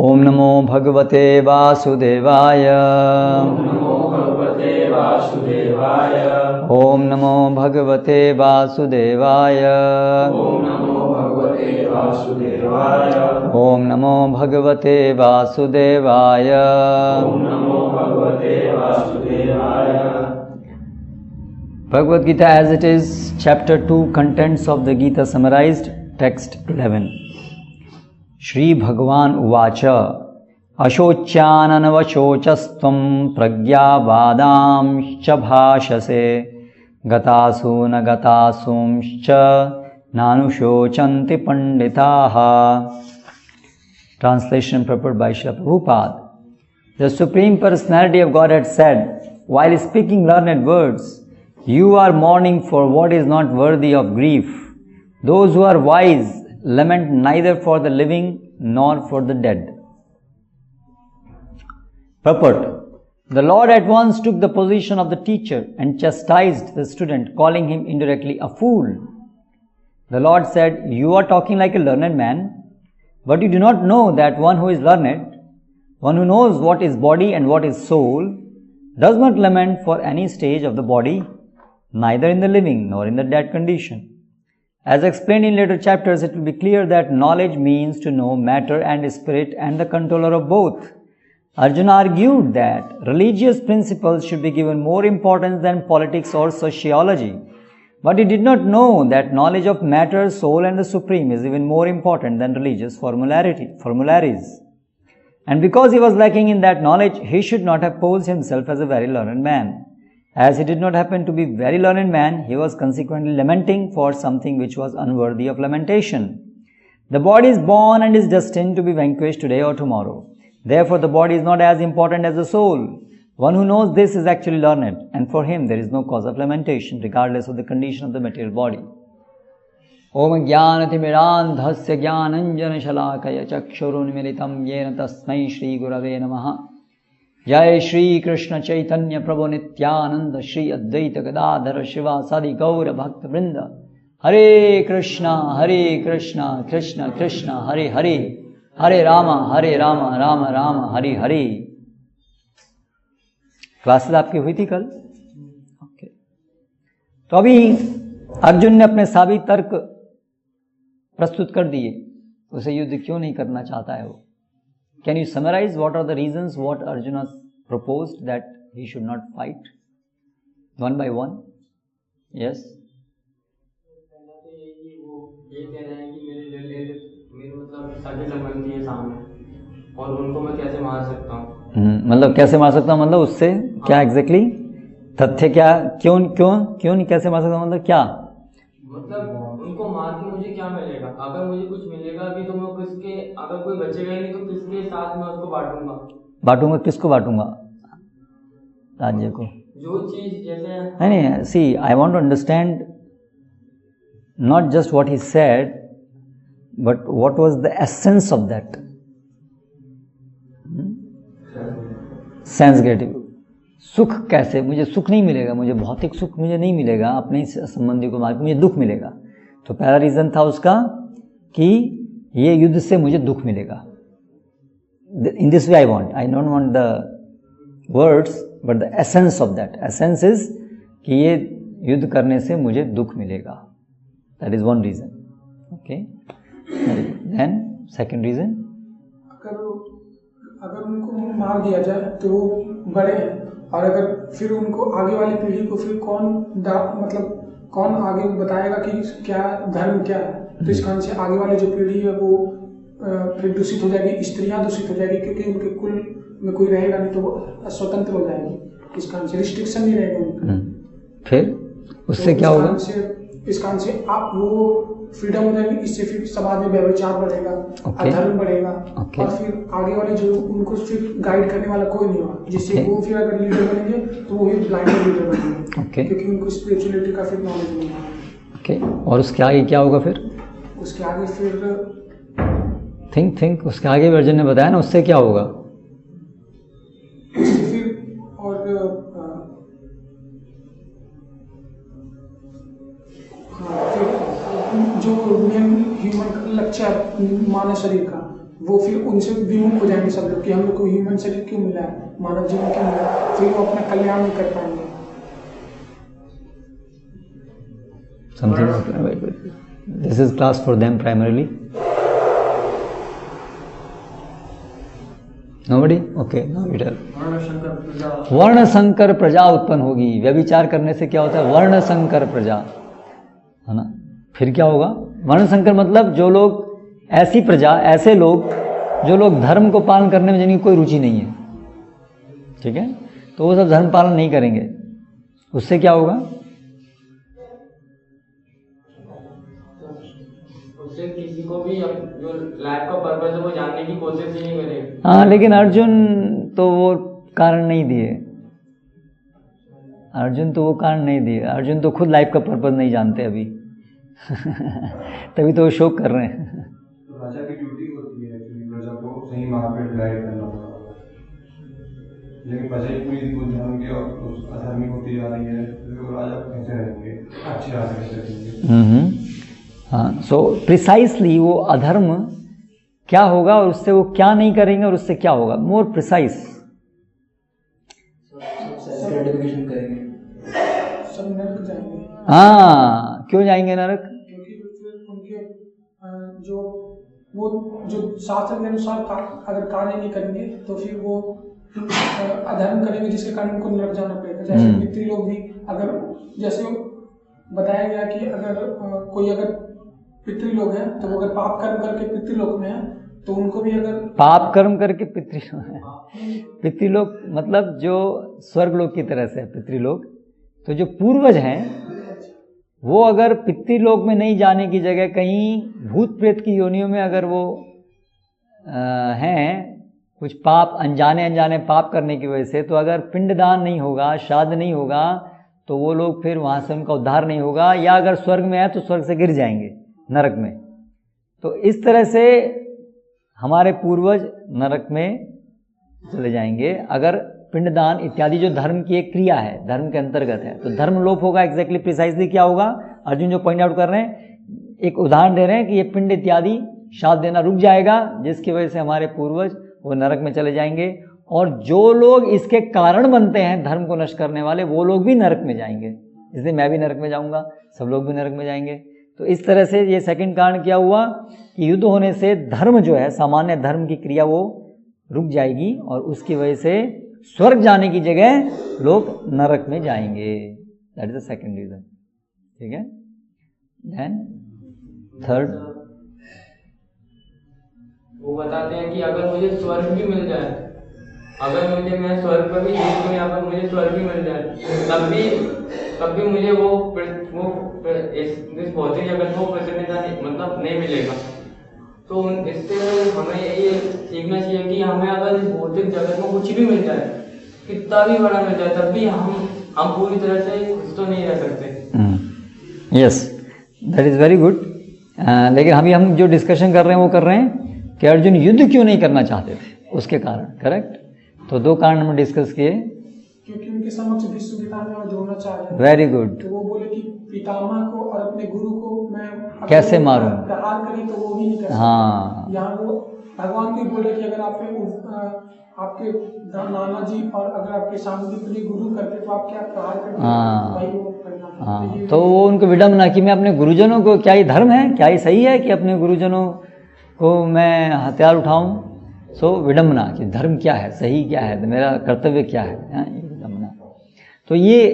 ओम नमो भगवते वासुदेवाय। ओम नमो भगवते वासुदेवाय। ओम नमो भगवते वासुदेवाय। Bhagavad Gita as it is, chapter 2, contents of the Gita summarized, text 11. Shri Bhagavan Uvacha Ashocyananavachocastvam pragyavadamscha bhashase gatasu nagatasumscha nanushocanti panditaha. Translation purport by Srila Prabhupada. The Supreme Personality of Godhead said, while speaking learned words, you are mourning for what is not worthy of grief. Those who are wise lament neither for the living nor for the dead. Purport. The Lord at once took the position of the teacher and chastised the student, calling him indirectly a fool. The Lord said, you are talking like a learned man, but you do not know that one who is learned, one who knows what is body and what is soul, does not lament for any stage of the body, neither in the living nor in the dead condition. As explained in later chapters, it will be clear that knowledge means to know matter and spirit and the controller of both. Arjuna argued that religious principles should be given more importance than politics or sociology. But he did not know that knowledge of matter, soul and the supreme is even more important than religious formularies. And because he was lacking in that knowledge, he should not have posed himself as a very learned man. As he did not happen to be a very learned man, he was consequently lamenting for something which was unworthy of lamentation. The body is born and is destined to be vanquished today or tomorrow. Therefore, the body is not as important as the soul. One who knows this is actually learned, and for him there is no cause of lamentation, regardless of the condition of the material body. Om jnanatimirandhasya jnananjana shalakaya chakshurunmilitam yena tasmai Shri Gurave Namaha. Jai Shri Krishna Chaitanya Prabhu Nityananda Shri Advaita Gadadhara Shiva Sadi Gaura Bhakta Vrinda. Hare Krishna Krishna Krishna Hare Hare, Hare Rama Rama Rama Hare Hare. Classes आपकी हुई थी कल? Okay. तो अभी अर्जुन ने अपने साबित तर्क प्रस्तुत कर दिए, उसे युद्ध क्यों नहीं करना चाहता है वो। Can you summarize what are the reasons what Arjuna proposed that he should not fight? One by one. Yes. ये कह रहे हैं कि मेरे मतलब सगे संबंधी है सामने और उनको मैं कैसे मार सकता हूँ। मतलब कैसे मार सकता हूँ, मतलब उससे क्या एग्जैक्टली तथ्य क्या, क्यों नहीं कैसे मार सकता हूँ, मतलब क्या, मतलब उनको मार के मुझे क्या मिलेगा? अगर मुझे कुछ मिलेगा भी तो मैं किसके, अगर कोई बचेगा ही नहीं तो किसके साथ मैं उसको बांटूंगा? किसको बांटूंगा? राज्य को। जो चीज जैसे नहीं, see I want to understand not just what he said, but what was the essence of that. Sense ग्रेटिव सुख कैसे, मुझे सुख नहीं मिलेगा, मुझे भौतिक सुख मुझे नहीं मिलेगा, अपने संबंधी को मार के मुझे दुख मिलेगा। तो पहला रीजन था उसका कि ये युद्ध से मुझे दुख मिलेगा। In this way I don't want the words but the essence of that. Essence is कि ये युद्ध करने से मुझे दुख मिलेगा। That is one reason. Okay, then second reason, अगर उनको मार दिया जाए तो वो बड़े हैं, और अगर फिर उनको आगे वाली पीढ़ी को फिर कौन आगे बताएगा कि क्या धर्म क्या है। तो इस कारण से आगे वाली जो पीढ़ी है वो फिर दूषित हो जाएगी, स्त्रियां दूषित हो जाएगी, क्योंकि उनके कुल में कोई रहेगा नहीं तो वो स्वतंत्र हो जाएगी। इस कारण से रिस्ट्रिक्शन नहीं रहेगा उनका। फिर उससे क्या होगा? इस कारण से आप वो फ्रीडम हो जाएगी, इससे फिर समाज में व्यभिचार बढ़ेगा, अधर्म बढ़ेगा, और फिर आगे वाले जो उनको फिर गाइड करने वाला कोई नहीं होगा, जिससे वो फिर अगर लीडर बनेंगे तो वो ही ब्लाइंड लीडर बनेंगे, क्योंकि उनको स्पिरिचुअलिटी का फिर नॉलेज नहीं है। ओके, और उसके आगे क्या होगा फिर? उसके आगे फिर थिंक उसके आगे अर्जुन ने बताया ना, उससे क्या होगा? जो मेन ह्यूमन लक्ष्य है मानव शरीर का, वो फिर उनसे विमुख हो जाएंगे सब लोग कि हम लोग को ह्यूमन शरीर क्यों मिला है, मानव जीवन क्यों मिला है, फिर वो अपना कल्याण नहीं कर पाएंगे। This is class for them primarily. Nobody? Okay, now we tell. वर्ण संकर प्रजा उत्पन्न होगी। व्यभिचार करने से क्या होता है? वर्ण संकर प्रजा, है ना। फिर क्या होगा? वर्ण संकर मतलब जो लोग, ऐसी प्रजा, ऐसे लोग जो लोग धर्म को पालन करने में जिनकी कोई रुचि नहीं है, ठीक है, तो वो सब धर्म पालन नहीं करेंगे। उससे क्या होगा? उससे किसी को भी जो लाइफ का पर्पस है वो जानने की कोशिश ही नहीं करेगा। हाँ, लेकिन अर्जुन तो वो कारण नहीं दिए। अर्जुन तो वो कारण नहीं दिए। अर्जुन तो खुद लाइफ का पर्पस नहीं जानते अभी तभी तो वो शोक कर रहे हैं। राजा की ड्यूटी होती है एक्चुअली प्रजा को सही मार्ग पे गाइड करना होगा, लेकिन प्रजा ही पूरी वो धर्म की और अधर्मी होती जा रही है, तो राजा कैसे रहेंगे, अच्छे राजा कैसे रहेंगे? हाँ, सो प्रिसाइसली वो अधर्म क्या होगा और उससे वो क्या नहीं करेंगे और उससे क्या होगा, मोर प्रिसाइज। ग्रेटिफिकेशन करेंगे, सब नरक जाएंगे। हाँ, क्यों जाएंगे नरक? क्योंकि फिर उनके जो शास्त्र के अनुसार अगर कार्य नहीं करेंगे तो फिर वो अधर्म करेंगे, जिसके कारण उनको नरक जाना पड़ेगा। जैसे पितृ लोग भी, अगर जैसे बताया गया कि अगर कोई अगर पितृ लोग हैं तो वो अगर पाप कर्म करके पितृलोक में है तो उनको भी, अगर पाप कर्म करके पितृलोक है, पितृलोक मतलब जो स्वर्गलोक की तरह से है पितृलोक, तो जो पूर्वज हैं वो अगर पितृलोक में नहीं जाने की जगह कहीं भूत प्रेत की योनियों में अगर वो हैं, कुछ पाप अनजाने पाप करने की वजह से, तो अगर पिंडदान नहीं होगा, श्राद्ध नहीं होगा, तो वो लोग फिर वहाँ से उनका उद्धार नहीं होगा, या अगर स्वर्ग में है तो स्वर्ग से गिर जाएंगे नरक में। तो इस तरह से हमारे पूर्वज नरक में चले जाएंगे अगर पिंडदान इत्यादि जो धर्म की एक क्रिया है, धर्म के अंतर्गत है, तो धर्म लोप होगा। एग्जैक्टली प्रिसाइजली क्या होगा? अर्जुन जो पॉइंट आउट कर रहे हैं, एक उदाहरण दे रहे हैं कि ये पिंड इत्यादि श्राद्ध देना रुक जाएगा, जिसकी वजह से हमारे पूर्वज वो नरक में चले जाएंगे, और जो लोग इसके कारण बनते हैं धर्म को नष्ट करने वाले, वो लोग भी नरक में जाएंगे। इसलिए मैं भी नरक में जाऊंगा, सब लोग भी नरक में जाएंगे। तो इस तरह से ये सेकंड कारण क्या हुआ कि युद्ध होने से धर्म जो है, सामान्य धर्म की क्रिया वो रुक जाएगी, और उसकी वजह से स्वर्ग जाने की जगह लोग नरक में जाएंगे। That is the second reason, ठीक है। देन थर्ड, वो बताते हैं कि अगर मुझे स्वर्ग भी मिल जाए, अगर मैं स्वर्ग पर भी जीत गया, अगर मुझे स्वर्ग भी मिल जाए, तब भी मुझे वो इस भौतिक जगत को प्रसन्नता मतलब नहीं मिलेगा। तो इससे हमें ये सीखना चाहिए कि हमें अगर इस भौतिक जगत में कुछ भी मिल जाए, कितना भी बड़ा मिल जाए, तब भी हम पूरी तरह से खुश तो नहीं रह सकते। Yes, that is very good. लेकिन अभी हम जो डिस्कशन कर रहे हैं वो कर रहे हैं कि अर्जुन युद्ध क्यों नहीं करना चाहते थे, उसके कारण। करेक्ट। तो दो कारण हमने डिस्कस किए। क्योंकि उनके समक्ष विश्व पितामह में जोड़ना चाह रहे हैं। Very good. तो वो बोले कि पितामह को और अपने गुरु को मैं कैसे मारूं? प्रहार करें तो वो भी नहीं कर सकते। हाँ, यहाँ वो भगवान को बोले कि अगर आपके नाना जी और अगर आपके सामने प्रिय गुरु करते तो आप क्या प्रहार करते? हाँ, भाई वो करना। हाँ, तो वो उनको विडम्बना कि मैं अपने गुरुजनों को, क्या ये धर्म है, क्या ये सही है कि अपने गुरुजनों को मैं हथियार उठाऊं? सो विडम्बना कि धर्म क्या है, सही क्या है, मेरा कर्तव्य क्या है, ये विडम्बना। तो ये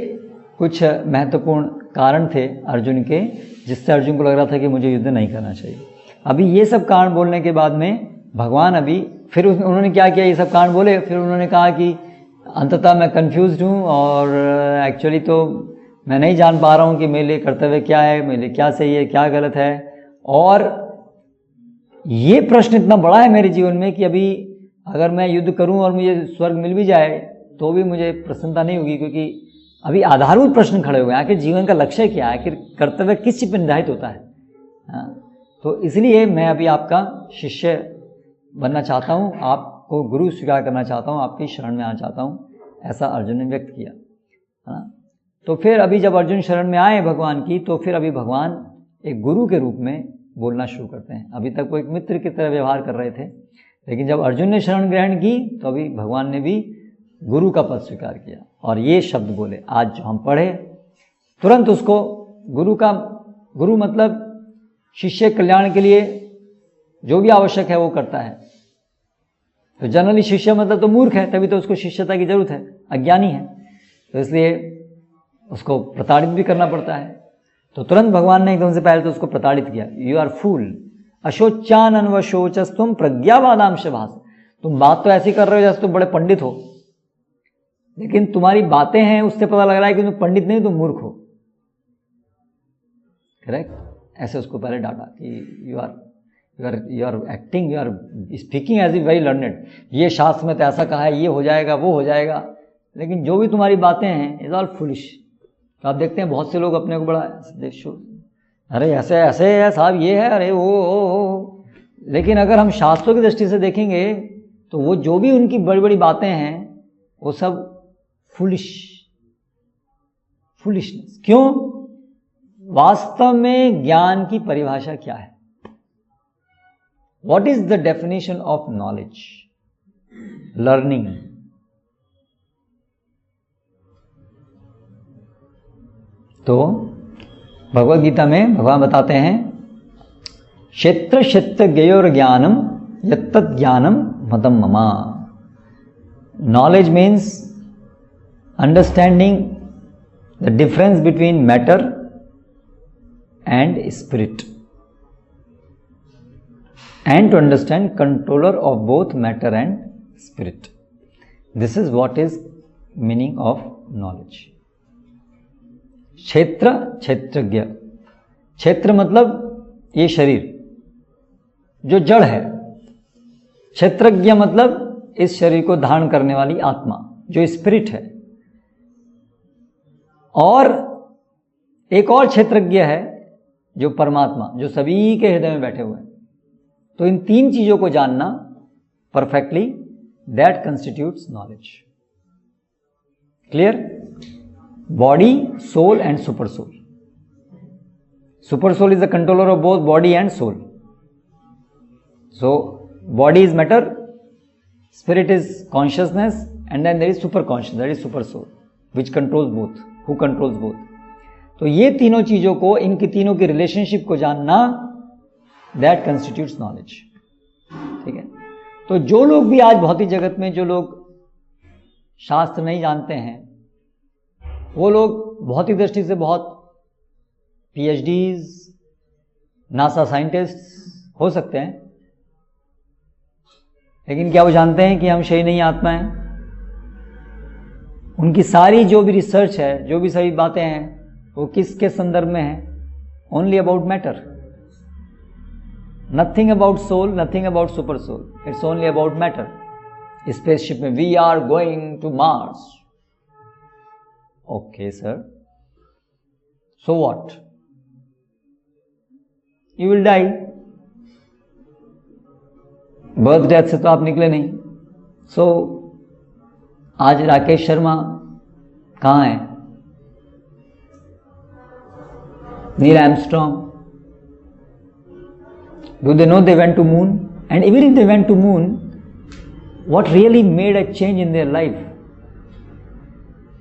कुछ महत्वपूर्ण कारण थे अर्जुन के, जिससे अर्जुन को लग रहा था कि मुझे युद्ध नहीं करना चाहिए। अभी ये सब कारण बोलने के बाद में भगवान अभी फिर उन्होंने क्या किया, ये सब कारण बोले, फिर उन्होंने कहा कि अंततः मैं कंफ्यूज्ड हूँ और एक्चुअली तो मैं नहीं जान पा रहा हूँ कि मेरे लिए कर्तव्य क्या है, मेरे लिए क्या सही है, क्या गलत है। और ये प्रश्न इतना बड़ा है मेरे जीवन में कि अभी अगर मैं युद्ध करूं और मुझे स्वर्ग मिल भी जाए तो भी मुझे प्रसन्नता नहीं होगी, क्योंकि अभी आधारभूत प्रश्न खड़े हुए हैं। आखिर जीवन का लक्ष्य क्या है, आखिर कर्तव्य किस चीज पर निर्धारित होता है। हाँ, तो इसलिए मैं अभी आपका शिष्य बनना चाहता हूँ, आपको गुरु स्वीकार करना चाहता हूँ, आपकी शरण में आना चाहता हूँ, ऐसा अर्जुन ने व्यक्त किया, है ना। तो फिर अभी जब अर्जुन शरण में आए भगवान की, तो फिर अभी भगवान एक गुरु के रूप में बोलना शुरू करते हैं। अभी तक वो एक मित्र की तरह व्यवहार कर रहे थे, लेकिन जब अर्जुन ने शरण ग्रहण की तो अभी भगवान ने भी गुरु का पद स्वीकार किया और ये शब्द बोले। आज जो हम पढ़े तुरंत उसको गुरु मतलब शिष्य कल्याण के लिए जो भी आवश्यक है वो करता है। तो जनरली शिष्य मतलब तो मूर्ख है, तभी तो उसको शिष्यता की जरूरत है, अज्ञानी है, तो इसलिए उसको प्रताड़ित भी करना पड़ता है। तो तुरंत भगवान ने एकदम से पहले तो उसको प्रताड़ित किया। यू आर फूल अशोचान अनवशोचस तुम प्रज्ञावादांश भास। तुम बात तो ऐसी कर रहे हो जैसे तुम बड़े पंडित हो, लेकिन तुम्हारी बातें हैं उससे पता लग रहा है कि तुम पंडित नहीं, तुम मूर्ख हो। करेक्ट? ऐसे उसको पहले डांटा कि you are acting, you are speaking as a very learned. ये शास्त्र में तो ऐसा कहा है, ये हो जाएगा, वो हो जाएगा, लेकिन जो भी तुम्हारी बातें हैं इज ऑल फुलिश। तो आप देखते हैं बहुत से लोग अपने को बड़ा अरे ऐसे ऐसे है साहब, ये है, अरे वो। लेकिन अगर हम शास्त्रों की दृष्टि से देखेंगे तो वो जो भी उनकी बड़ी बड़ी बातें हैं वो सब फुलिशनेस। क्यों? वास्तव में ज्ञान की परिभाषा क्या है? What is the definition of knowledge? Learning. तो भगवद गीता में भगवान बताते हैं क्षेत्र क्षेत्र ज्ञयोर ज्ञानम यत्तत् ज्ञानम मदम mama. Knowledge means understanding the difference between matter and spirit, and to understand controller of both matter and spirit. This is what is meaning of knowledge. क्षेत्र क्षेत्रज्ञ। क्षेत्र मतलब ये शरीर जो जड़ है, क्षेत्रज्ञ मतलब इस शरीर को धारण करने वाली आत्मा जो स्पिरिट है। और एक और क्षेत्रज्ञ है जो परमात्मा, जो सभी के हृदय में बैठे हुए हैं। तो इन तीन चीजों को जानना perfectly, that constitutes knowledge. Clear? Body, soul and super soul. Super soul is the controller of both body and soul. So body is matter, spirit is consciousness, and then there is super conscious, that is super soul, which controls both, who controls both. तो ये तीनों चीजों को, इनकी तीनों की relationship को जानना, दैट कंस्टिट्यूट्स नॉलेज। ठीक है? तो जो लोग भी आज भौतिक जगत में, जो लोग शास्त्र नहीं जानते हैं, वो लोग भौतिक दृष्टि से बहुत PhDs, नासा साइंटिस्ट हो सकते हैं, लेकिन क्या वो जानते हैं कि हम शरीर नहीं आत्मा हैं? उनकी सारी जो भी रिसर्च है, जो भी सारी बातें हैं, वो किसके संदर्भ में है? Only about matter. Nothing about soul, nothing about super soul. It's only about matter. Spaceship में we are going to Mars. Okay, sir. So what? You will die. Birth death से तो आप निकले नहीं। So आज राकेश शर्मा कहाँ है? Neil Armstrong, do they know they went to moon? And even if they went to moon, what really made a change in their life?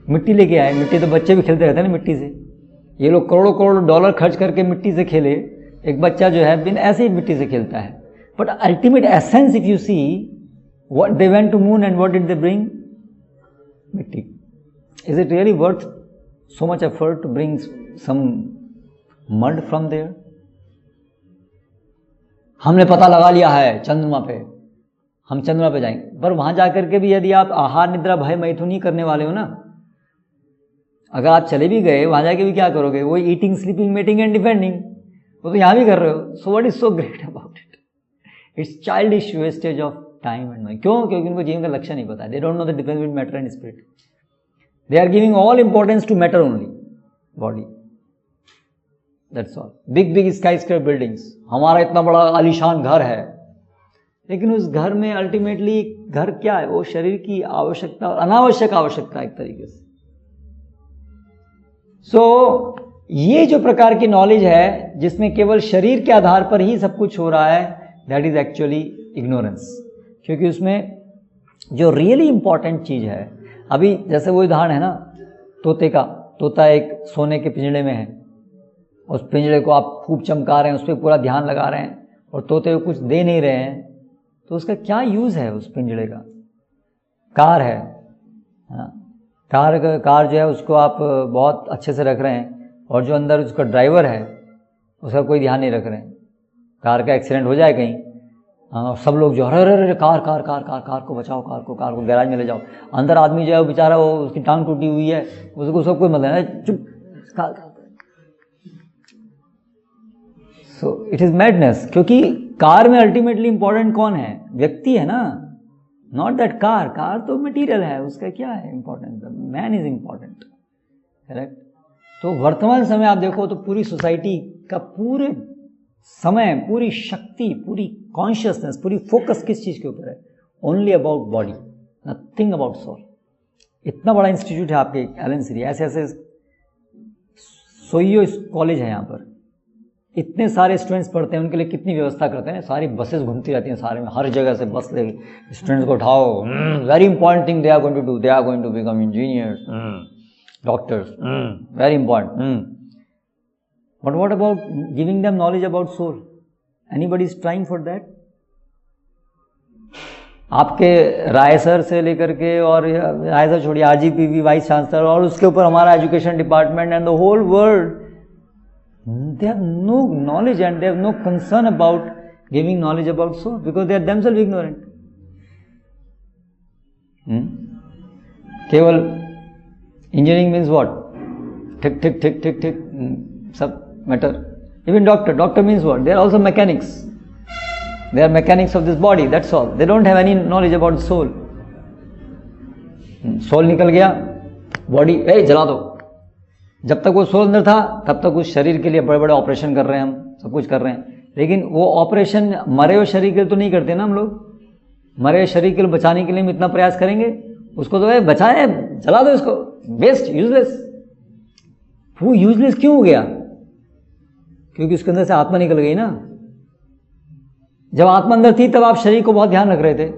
मिट्टी लेके आए। मिट्टी तो बच्चे भी खेलते रहते हैं ना मिट्टी से। ये लोग करोड़ों करोड़ों डॉलर खर्च करके मिट्टी से खेले, एक बच्चा जो है बिन ऐसे ही मिट्टी से खेलता है। But ultimate essence if you see, what they went to moon and what did they bring? मिट्टी। Is it really worth so much effort to bring some mud from there? हमने पता लगा लिया है चंद्रमा पे, हम चंद्रमा पे जाएंगे। पर वहां जाकर के भी यदि आप आहार निद्रा भय मैथुन करने वाले हो ना, अगर आप चले भी गए वहां जाके भी क्या करोगे? वो eating, sleeping, mating and defending, वो तो यहां भी कर रहे हो। So what is so great about it? It's childish wastage of time and money. क्यों? क्योंकि उनको जीवन का लक्ष्य नहीं पता। They don't know the difference between matter and spirit. They are giving all importance to matter only, body. That's all. Big big skyscraper buildings, हमारा इतना बड़ा आलीशान घर है, लेकिन उस घर में अल्टीमेटली घर क्या है? वो शरीर की आवश्यकता और अनावश्यक आवश्यकता एक तरीके से। सो ये जो प्रकार की नॉलेज है जिसमें केवल शरीर के आधार पर ही सब कुछ हो रहा है, दैट इज एक्चुअली इग्नोरेंस। क्योंकि उसमें जो रियली इंपॉर्टेंट चीज है, अभी जैसे वो उदाहरण है ना तोते का, तोता एक सोने के पिंजड़े में है, उस पिंजड़े को आप खूब चमका रहे हैं, उस पर पूरा ध्यान लगा रहे हैं और तोते को कुछ दे नहीं रहे हैं, तो उसका क्या यूज है उस पिंजड़े का? कार है ना, कार जो है उसको आप बहुत अच्छे से रख रहे हैं और जो अंदर उसका ड्राइवर है उसका कोई ध्यान नहीं रख रहे हैं। कार का एक्सीडेंट हो जाए कहीं, सब लोग जो अरे अरे car car car car car को बचाओ, कार को गैराज में ले जाओ। अंदर आदमी जो है वो बेचारा, वो उसकी टांग टूटी हुई है, उसको सब कोई मतलब है, चुप car. So it is madness, क्योंकि कार में अल्टीमेटली इंपॉर्टेंट कौन है? व्यक्ति है ना, नॉट दैट कार। कार तो मटेरियल है, उसका क्या है importance? Man is important, correct. तो वर्तमान समय आप देखो तो पूरी सोसाइटी का पूरे समय, पूरी शक्ति, पूरी कॉन्शियसनेस, पूरी फोकस किस चीज के ऊपर है? Only about body, nothing about soul. इतना बड़ा इंस्टीट्यूट है आपके एलन सीरी, ऐसे ऐसे सोइयो कॉलेज है यहाँ पर, इतने सारे स्टूडेंट्स पढ़ते हैं, उनके लिए कितनी व्यवस्था करते हैं, सारी बसेस घूमती रहती हैं सारे में, हर जगह से बस ले स्टूडेंट्स को उठाओ। Very important thing they are going to do, they are going to become engineers, doctors, very important. But what about giving them knowledge about soul? Anybody is trying for that? आपके Rai sir से लेकर के, और Rai sir छोड़िए, RGPV vice chancellor, और उसके ऊपर हमारा education department and the whole world, they have no knowledge and they have no concern about giving knowledge about soul because they are themselves ignorant. केवल इंजीनियरिंग मीन्स व्हाट? ठीक ठीक ठीक ठीक ठीक सब matter. Even doctor means what? They are also mechanics, they are mechanics of this body, that's all. They don't have any knowledge about soul. Soul निकल गया, body जला दो। जब तक वो सोल अंदर था तब तक उस शरीर के लिए बड़े बड़े ऑपरेशन कर रहे हैं, हम सब कुछ कर रहे हैं, लेकिन वो ऑपरेशन मरे हुए शरीर के लिए तो नहीं करते ना हम लोग। मरे हुए शरीर के लिए बचाने के लिए हम इतना प्रयास करेंगे, उसको तो बचाए, जला दो इसको, वेस्ट, यूजलेस। वो यूजलेस क्यों हो गया? क्योंकि उसके अंदर से आत्मा निकल गई ना। जब आत्मा अंदर थी तब आप शरीर को बहुत ध्यान रख रहे थे,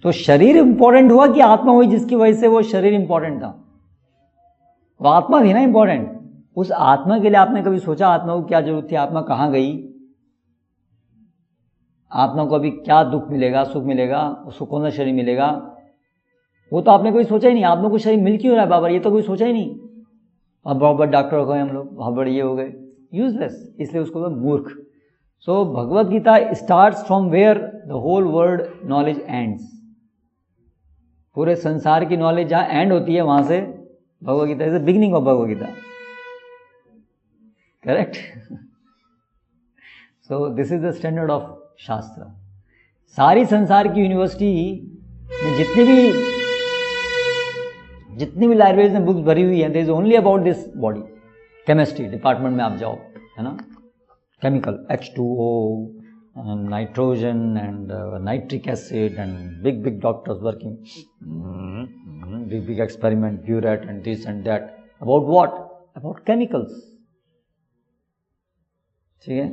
तो शरीर इंपॉर्टेंट हुआ कि आत्मा हुई जिसकी वजह से वो शरीर इंपॉर्टेंट था? वो आत्मा थी ना इंपॉर्टेंट। उस आत्मा के लिए आपने कभी सोचा आत्मा को क्या जरूरत थी? आत्मा कहाँ गई? आत्मा को अभी क्या दुख मिलेगा, सुख मिलेगा, उसको कौन सा शरीर मिलेगा? वो तो आपने कभी सोचा ही नहीं। आत्मा को शरीर मिल क्यों रहा है बाबा, ये तो कोई सोचा ही नहीं। अब बहुत बड़े डॉक्टर हो गए हम लोग, बहुत बड़े ये हो गए, यूजलेस, इसलिए उसको मूर्ख। So Bhagavad Gita starts from where the whole world knowledge ends. पूरे संसार की नॉलेज जहां एंड होती है वहां से Bhagavad Gita is the beginning of Bhagavad Gita, correct. So this is the standard of shastra. सारी संसार की यूनिवर्सिटी में जितनी भी लाइब्रेरीज में बुक्स भरी हुई है, there is only about this body. Chemistry department में आप जाओ, है ना, chemical H2O, nitrogen and nitric acid and big doctors working, big experiment, burette and this and that. About what? About chemicals. ठीक है,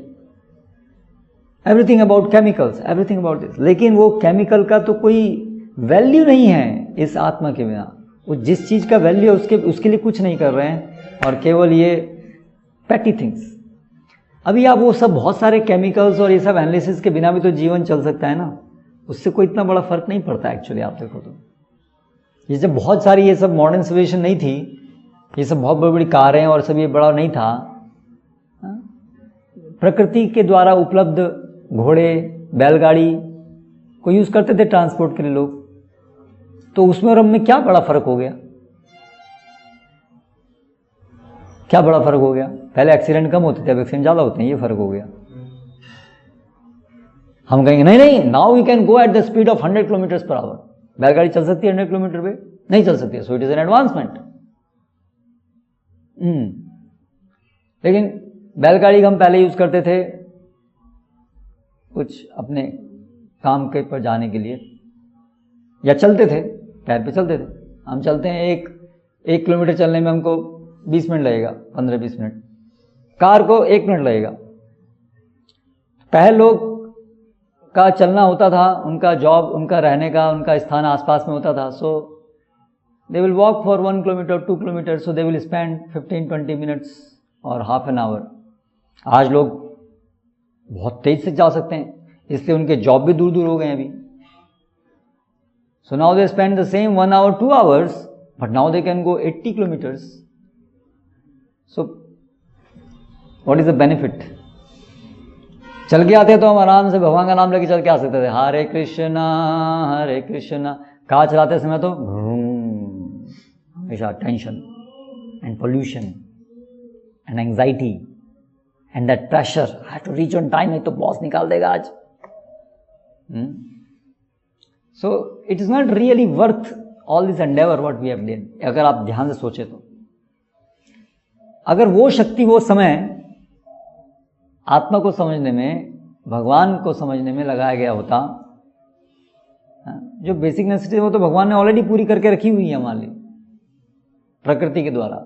everything about chemicals, everything about this. लेकिन वो chemical का तो कोई वैल्यू नहीं है इस आत्मा के बिना। वो जिस चीज का वैल्यू है उसके लिए कुछ नहीं कर रहे हैं, और केवल ये पैटी थिंग्स। अभी आप वो सब बहुत सारे केमिकल्स और ये सब एनालिसिस के बिना भी तो जीवन चल सकता है ना, उससे कोई इतना बड़ा फर्क नहीं पड़ता एक्चुअली। आप देखो तो ये जब बहुत सारी ये सब मॉडर्न सिविलाइजेशन नहीं थी, ये सब बहुत बड़ी बड़ी कारें और सब ये बड़ा नहीं था, प्रकृति के द्वारा उपलब्ध घोड़े, बैलगाड़ी को यूज करते थे ट्रांसपोर्ट के लिए लोग। तो उसमें और में क्या बड़ा फर्क हो गया? क्या बड़ा फर्क हो गया? पहले एक्सीडेंट कम होते थे, अब एक्सीडेंट ज्यादा होते हैं, ये फर्क हो गया। हम कहेंगे नहीं, now we can go at the speed of 100 kilometre per hour. बैलगाड़ी चल सकती है 100 किलोमीटर पे? नहीं चल सकती है। सो इट इज एन एडवांसमेंट। लेकिन बैलगाड़ी हम पहले यूज करते थे कुछ अपने काम के पर जाने के लिए, या चलते थे, पैर पे चलते थे। हम चलते हैं, एक किलोमीटर चलने में हमको 20 मिनट लगेगा, 15-20 मिनट। कार को 1 मिनट लगेगा। पहले लोग का चलना होता था, उनका जॉब, उनका रहने का, उनका स्थान आसपास में होता था, so they will walk for 1 kilometre 2 kilometre, so they will spend 15-20 minutes और हाफ एन आवर। आज लोग बहुत तेज से जा सकते हैं, इसलिए उनके जॉब भी दूर दूर हो गए अभी। So now they spend the same 1 hour 2 hours, but now they can go 80 kilometres. So what is the benefit? चल के आते तो हम आराम से भगवान का नाम लेके चल के आ सकते थे, हरे कृष्णा हरे कृष्णा। कार चलाते समय तो हमेशा tension and pollution and anxiety and that pressure, I have to reach on time, नहीं तो बॉस निकाल देगा आज। So it is not really worth all this endeavour what we have done. अगर आप ध्यान से सोचे तो अगर वो शक्ति, वो समय आत्मा को समझने में, भगवान को समझने में लगाया गया होता, जो बेसिक नेसेसिटी वो तो भगवान ने ऑलरेडी पूरी करके रखी हुई है हमारे लिए प्रकृति के द्वारा।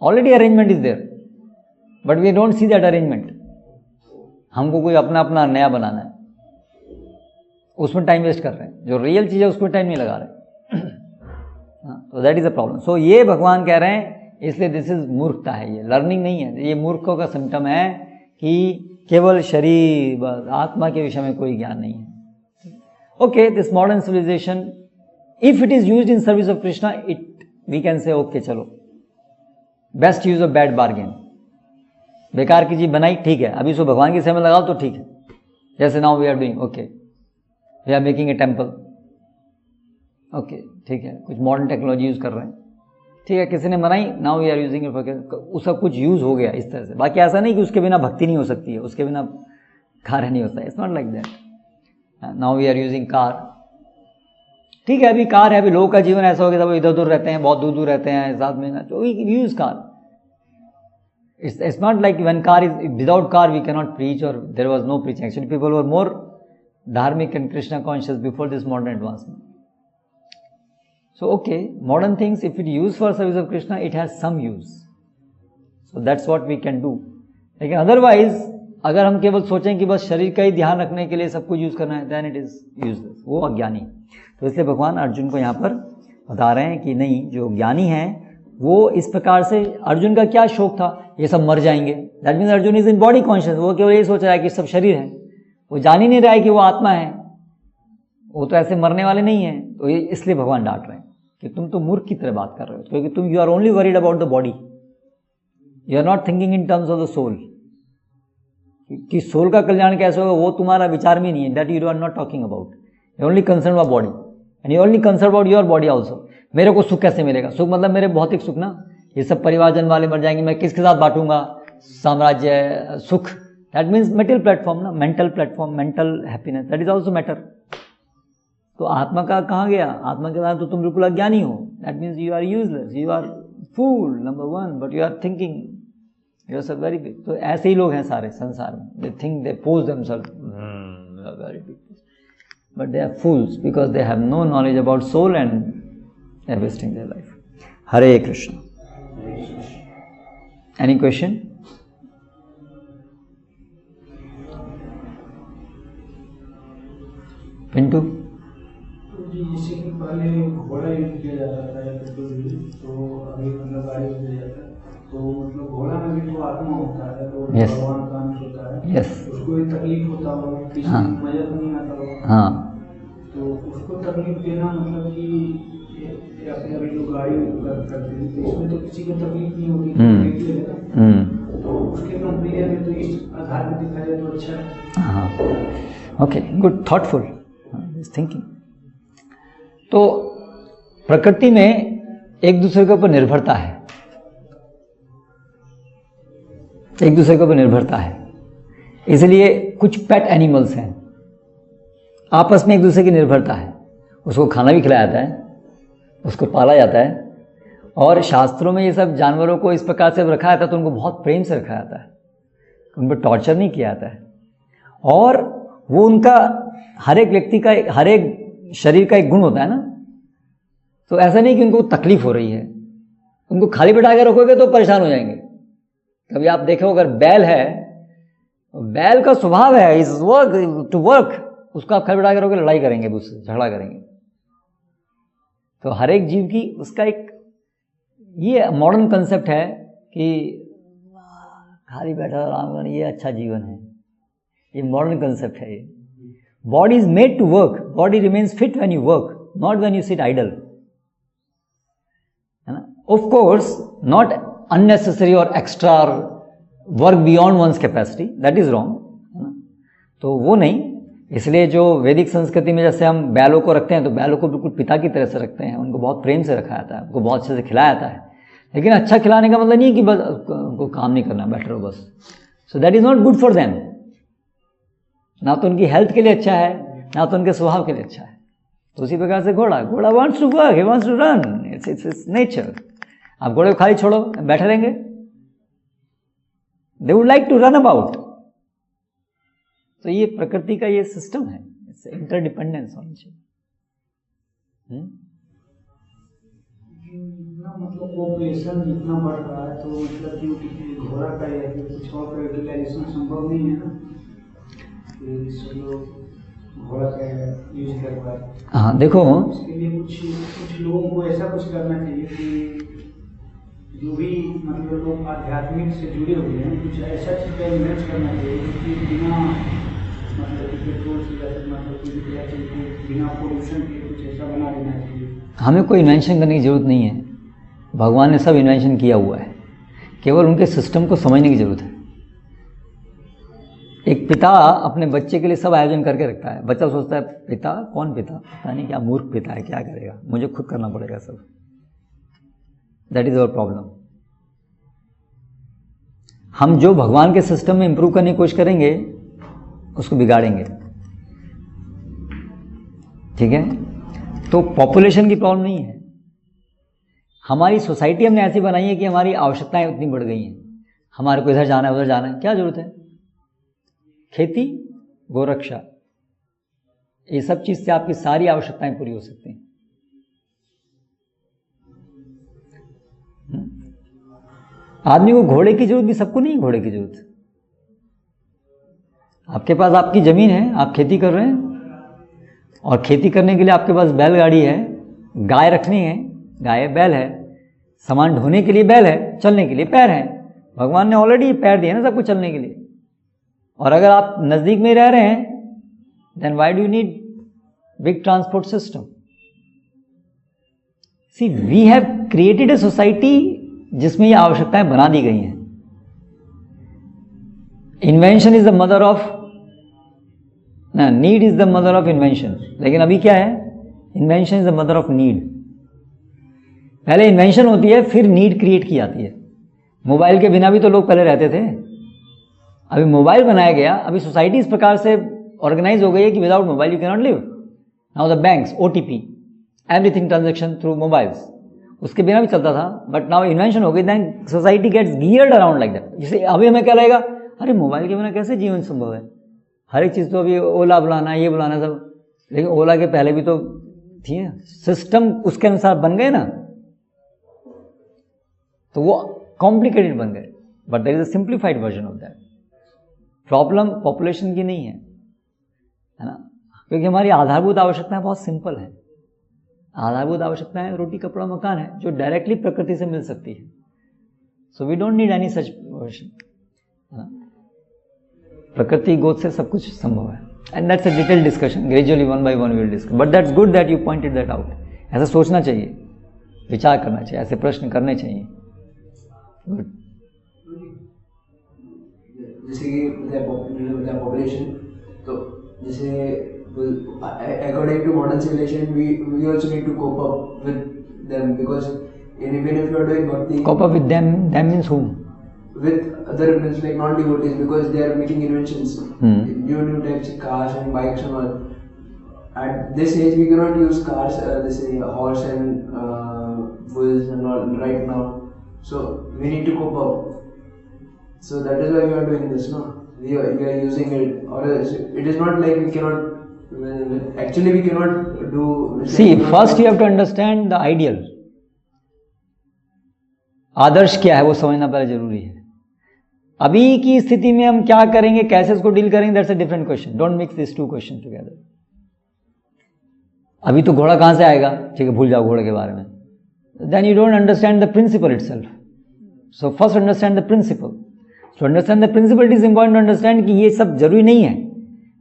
Already arrangement is there, but we don't see that arrangement. हमको कोई अपना अपना नया बनाना है, उसमें टाइम वेस्ट कर रहे हैं। जो रियल चीज है उसमें टाइम नहीं लगा रहे। तो दैट इज अ प्रॉब्लम। सो ये भगवान कह रहे हैं, इसलिए दिस इज मूर्खता है, ये लर्निंग नहीं है। ये मूर्खों का सिम्टम है कि केवल शरीर, बस आत्मा के विषय में कोई ज्ञान नहीं है। Okay, this modern civilisation, if it is used in service of Krishna, it we can say okay, चलो best use of bad bargain. बेकार की चीज बनाई, ठीक है, अभी इसको भगवान की सेवा में लगाओ तो ठीक है। जैसे now we are doing, okay, we are making a temple, okay, ठीक है, कुछ मॉडर्न टेक्नोलॉजी यूज कर रहे हैं, ठीक है, किसी ने बनाई, now we are using it, उसका कुछ यूज हो गया इस तरह से। बाकी ऐसा नहीं कि उसके बिना भक्ति नहीं हो सकती है, उसके बिना कार्य नहीं होता है, it's not like that. Now we are using car, ठीक है, अभी कार है, अभी लोगों का जीवन ऐसा हो गया, वो इधर उधर रहते हैं, बहुत दूर दूर रहते हैं, साथ में ना, तो we use car. It's not like when car is, without car we cannot preach, or there was no preaching. Actually people were more dharmic and Krishna conscious before this modern advancement. So okay, modern things, if it used for service of Krishna, it has some use. So that's what we can do. लेकिन otherwise अगर हम केवल सोचें कि बस शरीर का ही ध्यान रखने के लिए सब कुछ यूज करना है, then it is useless, वो अज्ञानी। तो इसलिए भगवान अर्जुन को यहाँ पर बता रहे हैं कि नहीं, जो ज्ञानी है वो इस प्रकार से, अर्जुन का क्या शौक था, ये सब मर जाएंगे, that means Arjun is in body conscious. वो केवल ये सोच रहा है कि सब शरीर है, वो जान ही नहीं रहा है कि वो आत्मा है, वो तो ऐसे मरने वाले नहीं है। तो ये इसलिए भगवान डांट रहे हैं कि तुम तो मूर्ख की तरह बात कर रहे हो, क्योंकि तुम you are only worried about the body, you are not thinking in terms of the soul, कि सोल का कल्याण कैसे होगा वो तुम्हारा विचार में नहीं है, that you are not talking about, you only concern about body and you only concern about your body also. मेरे को सुख कैसे मिलेगा? सुख मतलब मेरे भौतिक सुख ना, ये सब परिवारजन वाले मर जाएंगे, मैं किसके साथ बांटूंगा साम्राज्य सुख? दैट मीन्स मेटल प्लेटफॉर्म ना, mental platform, mental happiness, that is also matter. तो आत्मा का कहाँ गया? आत्मा के साथ तो तुम बिल्कुल अज्ञानी हो, that means you are useless, you are fool number 1, but you are thinking you are सब वेरी बिग। तो ऐसे ही लोग हैं सारे संसार में, they think they pose themselves very big, but they are fools because they have no knowledge about soul and they are wasting their life. Hare Krishna. Any question? Pintu? जैसे कि पहले घोड़ा यूज किया जाता था या पेट्रोल, तो अभी मतलब गाड़ी यूज किया जाता है, तो मतलब घोड़ा में भी तो आत्मा होता है, तो Yes. भगवान का अंश होता है, Yes. उसको भी तकलीफ होता होगा, किसी हाँ. मजा तो नहीं आता होगा, हाँ, तो उसको तकलीफ देना मतलब कि या फिर अभी जो गाड़ी करते हैं तो इसमें तो किसी को तकलीफ नहीं होगी, तकलीफ देगा, तो उसके कंपेरिजन में तो इस आधार में दिखाया जाए तो अच्छा है। हाँ, ओके, गुड, थॉटफुल थिंकिंग। तो प्रकृति में एक दूसरे के ऊपर निर्भरता है, एक दूसरे के ऊपर निर्भरता है, इसलिए कुछ पेट एनिमल्स हैं, आपस में एक दूसरे की निर्भरता है, उसको खाना भी खिलाया जाता है, उसको पाला जाता है, और शास्त्रों में ये सब जानवरों को इस प्रकार से रखा जाता है, तो उनको बहुत प्रेम से रखा जाता है, उन पर टॉर्चर नहीं किया जाता है, और वो उनका हर एक व्यक्ति का, हर एक शरीर का एक गुण होता है ना, तो ऐसा नहीं कि उनको तकलीफ हो रही है, उनको खाली बैठा के रखोगे तो परेशान हो जाएंगे। कभी आप देखो, अगर बैल है, बैल का स्वभाव है इज वर्क टू वर्क, उसको आप खाली बैठा के रखोगे लड़ाई करेंगे, उससे झगड़ा करेंगे। तो हर एक जीव की उसका एक ये मॉडर्न कंसेप्ट है कि खाली बैठा आराम करना ये अच्छा जीवन है, ये मॉडर्न कंसेप्ट है। ये body is made to work, body remains fit when you work, not when you sit idle, है ना। ऑफ कोर्स नॉट अननेसेसरी और extra work beyond one's capacity, that is wrong, है ना। तो वो नहीं, इसलिए जो वैदिक संस्कृति में जैसे हम बैलों को रखते हैं तो बैलों को बिल्कुल पिता की तरह से रखते हैं, उनको बहुत प्रेम से रखा जाता है, उनको बहुत अच्छे से खिलाया जाता है। लेकिन अच्छा खिलाने का मतलब नहीं है कि बस उनको काम नहीं करना, बैठे रहो बस। So that is not good for them. ना तो उनकी हेल्थ के लिए अच्छा है, ना तो उनके स्वभाव के लिए अच्छा है। तो उसी प्रकार से घोड़ा wants to work, he wants to run, it's nature. आप घोड़े को खाली छोड़ो, बैठे रहेंगे, they would like to run about. तो ये प्रकृति का ये सिस्टम है, इट्स इंटरडिपेंडेंस होनी चाहिए। मतलब पॉपुलेशन जितना बढ़ रहा है तो मतलब कि घोड़ा का या फिर कुछ और का यूटिलाइजेशन संभव नहीं है ना, कि लोग घोड़ा का यूज कर पाए। हाँ देखो, इसके लिए कुछ लोगों को ऐसा कुछ करना चाहिए कि जो भी मतलब लोग आध्यात्मिक से जुड़े हुए हैं, कुछ ऐसा चीज़ का इन्वेस्ट करना चाहिए कि बिना मतलब पेट्रोल से या फिर मतलब बिना पोल्यूशन के कुछ ऐसा बना देना चाहिए। हमें कोई इन्वेंशन करने की जरूरत नहीं है, भगवान ने सब इन्वेंशन किया हुआ है, केवल उनके सिस्टम को समझने की जरूरत है। एक पिता अपने बच्चे के लिए सब आयोजन करके रखता है, बच्चा सोचता है पिता कौन पिता, पता नहीं क्या मूर्ख पिता है, क्या करेगा, मुझे खुद करना पड़ेगा सब। That is our problem. हम जो भगवान के सिस्टम में इंप्रूव करने की कोशिश करेंगे उसको बिगाड़ेंगे, ठीक है। तो पॉपुलेशन की प्रॉब्लम नहीं है, हमारी सोसाइटी हमने ऐसी बनाई है कि हमारी आवश्यकताएं उतनी बढ़ गई हैं, हमारे को इधर जाना है उधर जाना है, क्या जरूरत है। खेती, गोरक्षा, ये सब चीज से आपकी सारी आवश्यकताएं पूरी हो सकती हैं। आदमी को घोड़े की जरूरत भी सबको नहीं है, घोड़े की जरूरत। आपके पास आपकी जमीन है, आप खेती कर रहे हैं, और खेती करने के लिए आपके पास बैलगाड़ी है, गाय रखनी है, गाय बैल है, सामान ढोने के लिए बैल है, चलने के लिए पैर है। भगवान ने ऑलरेडी पैर दिए ना सबको चलने के लिए। और अगर आप नजदीक में रह रहे हैं, then why do you need big transport system. See we have created a society जिसमें ये आवश्यकताएं बना दी गई हैं। Invention is the mother of need is the mother of invention. लेकिन अभी क्या है, invention is the mother of need. पहले इन्वेंशन होती है, फिर नीड क्रिएट की जाती है। मोबाइल के बिना भी तो लोग पहले रहते थे, अभी मोबाइल बनाया गया, अभी सोसाइटी इस प्रकार से ऑर्गेनाइज हो गई है कि without mobile you can not live. Now the banks, OTP, everything transaction through mobiles, उसके बिना भी चलता था, बट नाउ इन्वेंशन हो गई, then society gets geared around like that. जैसे अभी हमें क्या लगेगा, अरे मोबाइल के बिना कैसे जीवन संभव है, हर एक चीज़ तो अभी ओला बुलाना, ये बुलाना सब, लेकिन ओला के पहले भी तो थी ना, सिस्टम उसके अनुसार बन गए ना, तो वो कॉम्प्लिकेटेड बन गए। But there is a simplified version of that. Problem population की नहीं है ना, क्योंकि हमारी आधारभूत आवश्यकताएं बहुत सिंपल है। आधारभूत आवश्यकताएं रोटी कपड़ा मकान है, जो डायरेक्टली प्रकृति से मिल सकती है। So we don't need any such version, है ना। प्रकृति गोद से सब कुछ संभव है, and that's a detailed discussion, gradually one by one we will discuss, but that's good that you pointed that out. ऐसा सोचना चाहिए, विचार करना चाहिए, ऐसे प्रश्न करने चाहिए। गुड। जैसे कि पॉपुलेशन, तो जैसे according to modern civilization we also need to cope up with them, because even if you are doing bhakti, cope up with them means whom? With other means like non-devotees, because they are making inventions, new types of cars and bikes and all. At this age we cannot use cars, this is horse and bulls and all right now, so we need to cope up. So that is why we are doing this, no? We are using it, or it is not like we cannot. Actually, we cannot do. See, first you have to understand the ideal. आदर्श क्या है वो समझना पहले जरूरी है। अभी की स्थिति में हम क्या करेंगे, कैसे उसको डील करेंगे, that's a different question. Don't mix this two question together. अभी तो घोड़ा कहां से आएगा, ठीक है, भूल जाओ घोड़े के बारे में। Then you don't understand the principle itself. So first understand the principle. To understand the principle it is important to understand कि ये सब जरूरी नहीं है।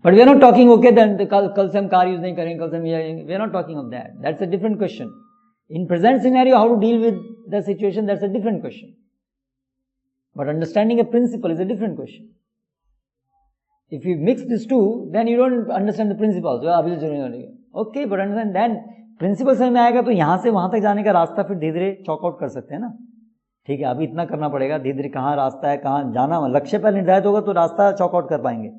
But we are not talking okay कल से हम कार यूज नहीं करेंगे, कल से we are not talking of that. That's a different question. In present scenario how to deal with the situation, that's a different question. But understanding a principle is a different question. If you mix these two, then you don't understand the principles. अभी तो जरूरी नहीं है। Okay, but understand then principle समझ में आएगा तो यहाँ से वहां तक जाने का रास्ता फिर धीरे धीरे चॉक आउट कर सकते हैं ना। ठीक है, अभी इतना करना पड़ेगा, धीरे धीरे कहाँ रास्ता है, कहाँ जाना, लक्ष्य पर निर्धारित होगा तो रास्ता चॉक आउट कर पाएंगे।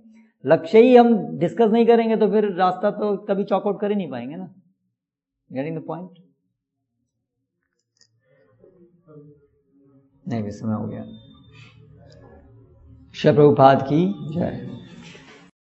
लक्ष्य ही हम डिस्कस नहीं करेंगे तो फिर रास्ता तो कभी चॉक आउट कर ही नहीं पाएंगे ना। Getting the point? नहीं, भी समय हो गया। श्री प्रभुपाद की जय।